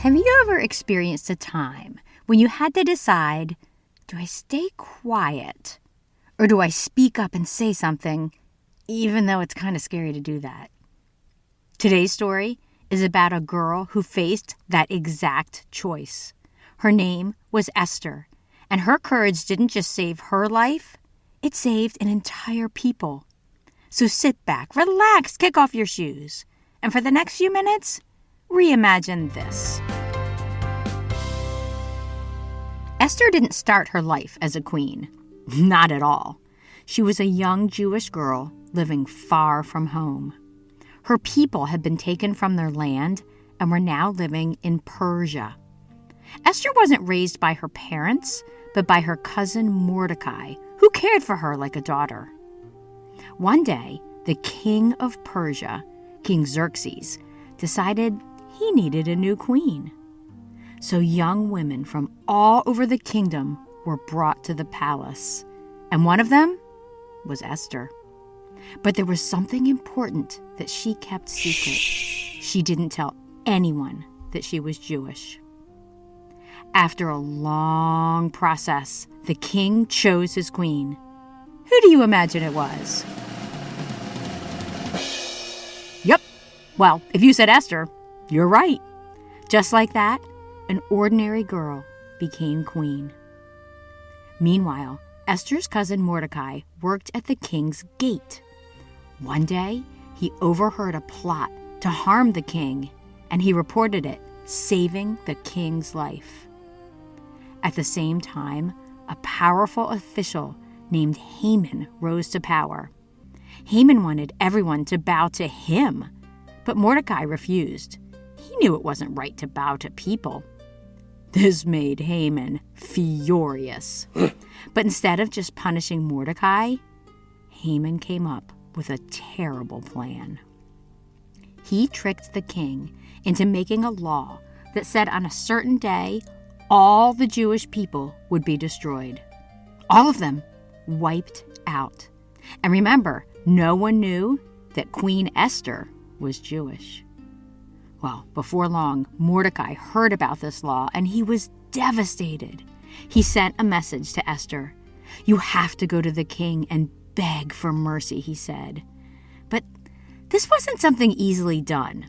Have you ever experienced a time when you had to decide, do I stay quiet or do I speak up and say something, even though it's kind of scary to do that? Today's story is about a girl who faced that exact choice. Her name was Esther, and her courage didn't just save her life, it saved an entire people. So sit back, relax, kick off your shoes, and for the next few minutes, reimagine this. Esther didn't start her life as a queen. Not at all. She was a young Jewish girl living far from home. Her people had been taken from their land and were now living in Persia. Esther wasn't raised by her parents, but by her cousin Mordecai, who cared for her like a daughter. One day, the king of Persia, King Xerxes, decided he needed a new queen. So young women from all over the kingdom were brought to the palace, and one of them was Esther. But there was something important that she kept secret. She didn't tell anyone that she was Jewish. After a long process, the king chose his queen. Who do you imagine it was? Yep. Well, if you said Esther, you're right. Just like that, an ordinary girl became queen. Meanwhile, Esther's cousin Mordecai worked at the king's gate. One day, he overheard a plot to harm the king, and he reported it, saving the king's life. At the same time, a powerful official named Haman rose to power. Haman wanted everyone to bow to him, but Mordecai refused. He knew it wasn't right to bow to people. This made Haman furious. But instead of just punishing Mordecai, Haman came up with a terrible plan. He tricked the king into making a law that said on a certain day, all the Jewish people would be destroyed. All of them wiped out. And remember, no one knew that Queen Esther was Jewish. Well, before long, Mordecai heard about this law, and he was devastated. He sent a message to Esther. "You have to go to the king and beg for mercy," he said. But this wasn't something easily done.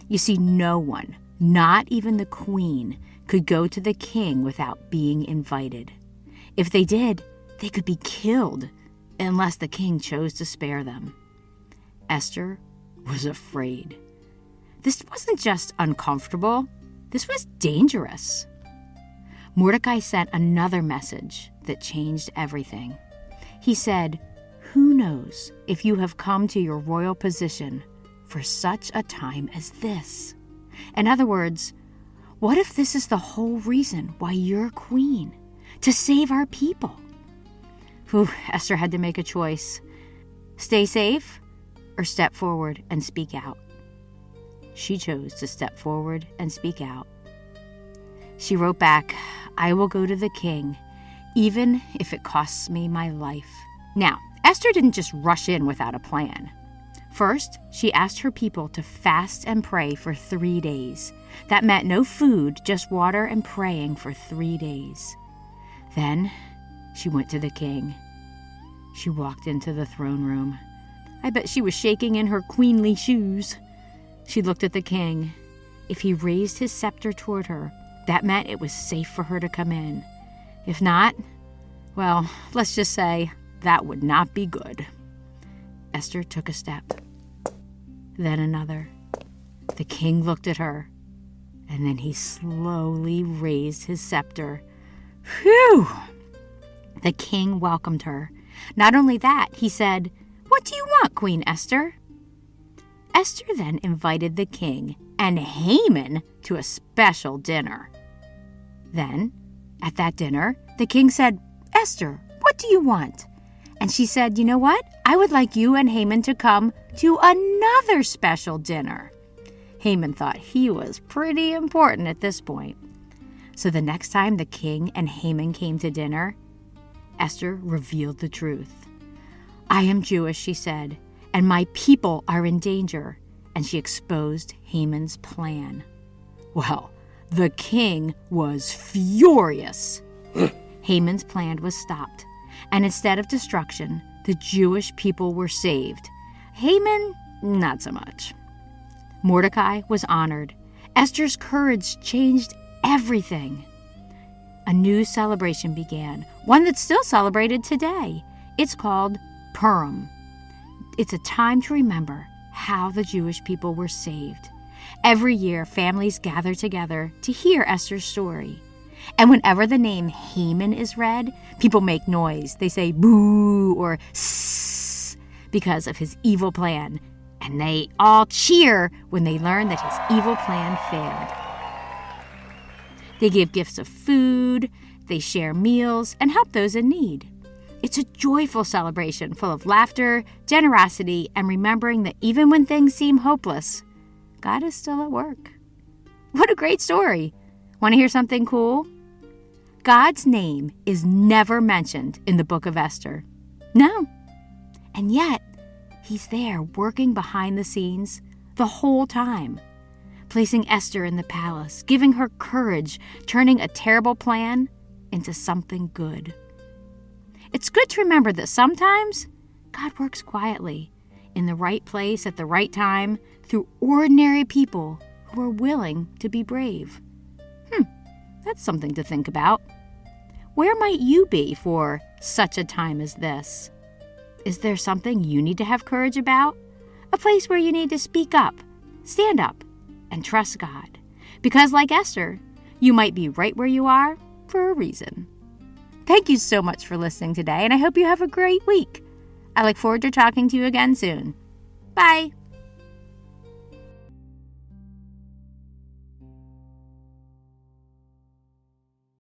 You see, no one, not even the queen, could go to the king without being invited. If they did, they could be killed, unless the king chose to spare them. Esther was afraid. This wasn't just uncomfortable, this was dangerous. Mordecai sent another message that changed everything. He said, "Who knows if you have come to your royal position for such a time as this?" In other words, what if this is the whole reason why you're queen? To save our people? Esther had to make a choice. Stay safe or step forward and speak out. She chose to step forward and speak out. She wrote back, "I will go to the king, even if it costs me my life." Now, Esther didn't just rush in without a plan. First, she asked her people to fast and pray for 3 days. That meant no food, just water and praying for 3 days. Then, she went to the king. She walked into the throne room. I bet she was shaking in her queenly shoes. She looked at the king. If he raised his scepter toward her, that meant it was safe for her to come in. If not, well, let's just say that would not be good. Esther took a step, then another. The king looked at her, and then he slowly raised his scepter. Phew! The king welcomed her. Not only that, he said, "What do you want, Queen Esther?" Esther then invited the king and Haman to a special dinner. Then, at that dinner, the king said, "Esther, what do you want?" And she said, "You know what? I would like you and Haman to come to another special dinner." Haman thought he was pretty important at this point. So the next time the king and Haman came to dinner, Esther revealed the truth. "I am Jewish," she said, "and my people are in danger." And she exposed Haman's plan. Well, The king was furious. Haman's plan was stopped, and instead of destruction, the Jewish people were saved. Haman, not so much. Mordecai was honored. Esther's courage changed everything. A new celebration began, one that's still celebrated today. It's called Purim. It's a time to remember how the Jewish people were saved. Every year, families gather together to hear Esther's story. And whenever the name Haman is read, people make noise. They say boo or sss because of his evil plan. And they all cheer when they learn that his evil plan failed. They give gifts of food, they share meals, and help those in need. It's a joyful celebration full of laughter, generosity, and remembering that even when things seem hopeless, God is still at work. What a great story! Want to hear something cool? God's name is never mentioned in the book of Esther. No. And yet, he's there working behind the scenes the whole time, placing Esther in the palace, giving her courage, turning a terrible plan into something good. It's good to remember that sometimes God works quietly, in the right place at the right time, through ordinary people who are willing to be brave. That's something to think about. Where might you be for such a time as this? Is there something you need to have courage about? A place where you need to speak up, stand up, and trust God? Because like Esther, you might be right where you are for a reason. Thank you so much for listening today, and I hope you have a great week. I look forward to talking to you again soon. Bye.